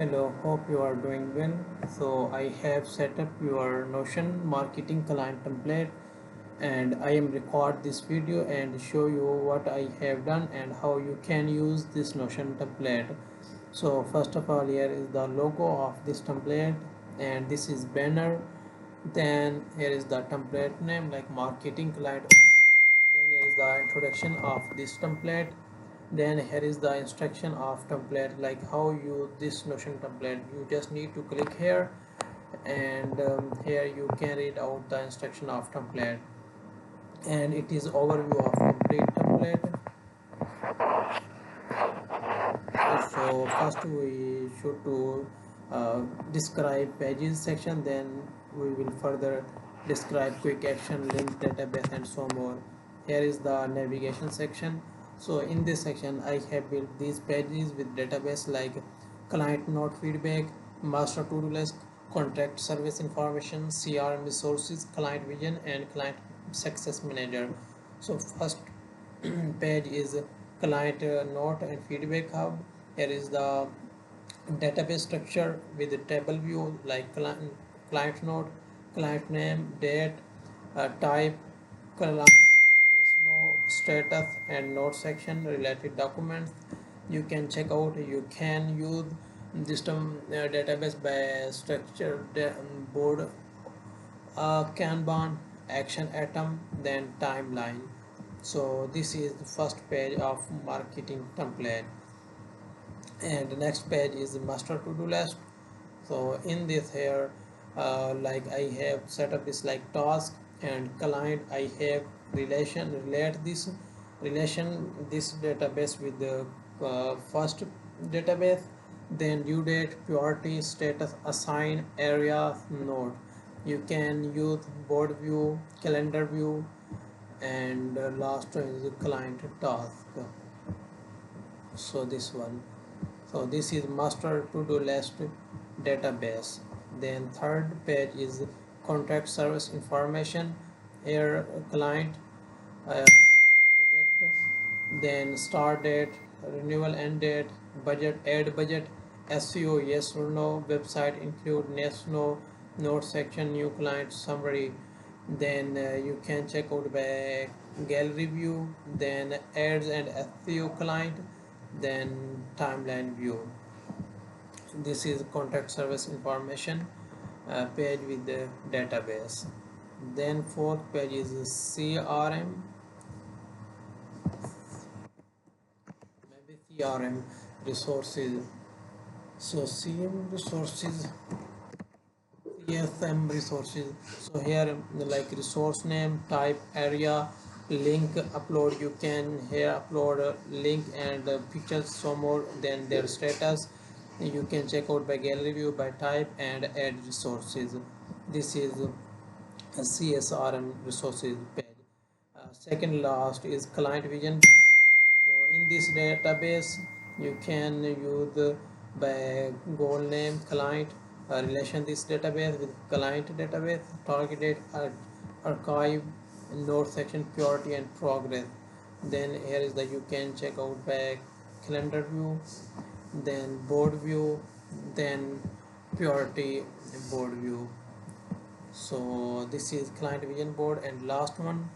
Hello, hope you are doing well. So I have set up your Notion marketing client template and I am record this video and show you what I have done and how you can use this Notion template. So first of all, here is the logo of this template and this is banner. Then here is the template name like marketing client. Then here is the introduction of this template. Then here is the instruction of template, like how you this Notion template. You just need to click here and here you can read out the instruction of template, and it is overview of complete template. So first we should to describe pages section, then we will further describe quick action, link, database and so more. Here is the navigation section. So in this section I have built these pages with database like client note feedback, master to-do list, contract service information, CRM resources, client vision and client success manager. So first page is client note and feedback hub. Here is the database structure with the table view like client note, client name, date, type, client yes, no, status and note section, related documents. You can check out, you can use this database by structure board, Kanban, action item, then timeline. So this is the first page of marketing template, and the next page is the master to-do list. So in this here, like I have set up this like task and client. I have relate this database with the first database, then due date, priority, status, assign, area, node. You can use board view, calendar view, and last one is the client task. So this one, so this is master to-do list database. Then third page is contract service information, here client, project, then start date, renewal end date, budget, add budget, SEO yes or no, website include yes no, note section, new client summary. Then you can check out by gallery view, then ads and SEO client, then timeline view. This is contact service information page with the database. Then fourth page is CRM, maybe CRM resources. So CM resources, CSM resources. So here like resource name, type, area, link, upload. You can here upload a link and pictures, so more, then their status. You can check out by gallery view, by type and add resources. This is a CSRM resources page. Second last is client vision. So in this database you can use by goal name, client, relation this database with client database, target date, archive, note section, priority and progress. Then here is the you can check out by calendar view, then board view, then priority board view. So this is client vision board, and last one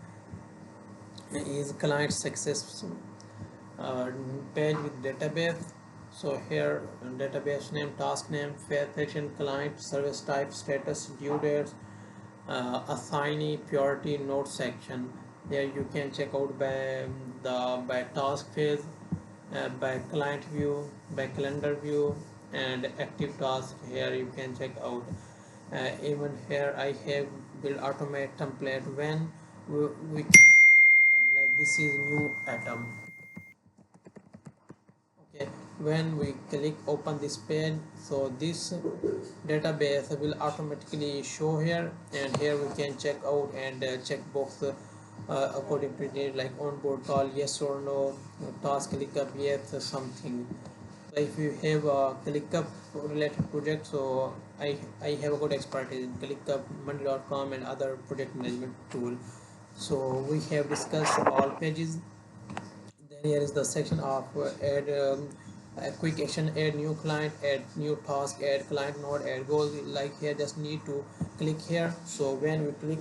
is client success uh, page with database. So here database name, task name, fair section, client, service type, status, due dates, assignee, priority, note section. Here you can check out by the by task phase, by client view, by calendar view and active task. Here you can check out. Even here I have built automate template when we item, like this is new item. Okay, when we click open this page, so this database will automatically show here, and here we can check out and check box according to need, like onboard call yes or no, task ClickUp yes or something. So if you have a ClickUp related project, so I have a good expertise in ClickUp, monday.com and other project management tool. So we have discussed all pages. Then here is the section of add quick action, add new client, add new task, add client node, add goal. Like here just need to click here. So when we click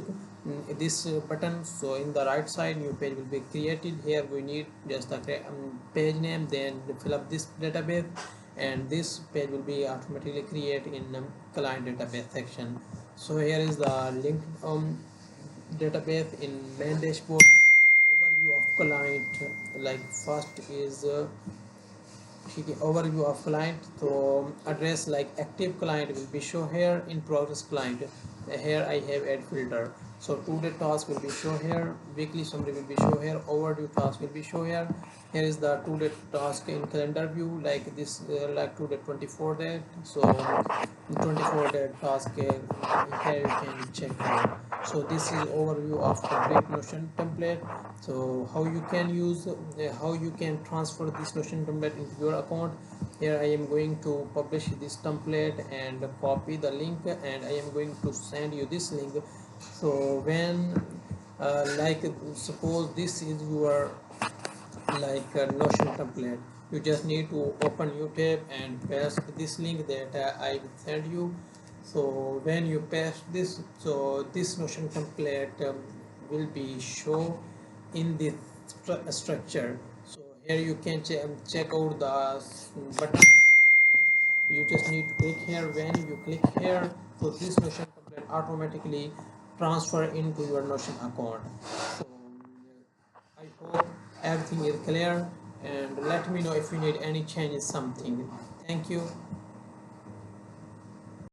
this button, so in the right side new page will be created. Here we need just the page name, then fill up this database, and this page will be automatically created in client database section. So here is the link database in main dashboard. Overview of client, like first is overview of client. So address, like active client will be show here, in progress client here I have add filter. So today task will be show here, weekly summary will be show here, overdue task will be show here. Here is the today task in calendar view, like this like today 24 date. So 24 date task here you can check out. So this is overview of complete Notion template. So how you can use how you can transfer this Notion template into your account. Here I am going to publish this template and copy the link, and I am going to send you this link. So when like suppose this is your like a Notion template, you just need to open your tab and paste this link that I will send you. So when you paste this, so this Notion template will be show in the structure. So here you can check out the button. You just need to click here. When you click here, so this Notion template automatically transfer into your Notion account. So I hope everything is clear, and let me know if you need any changes something. Thank you.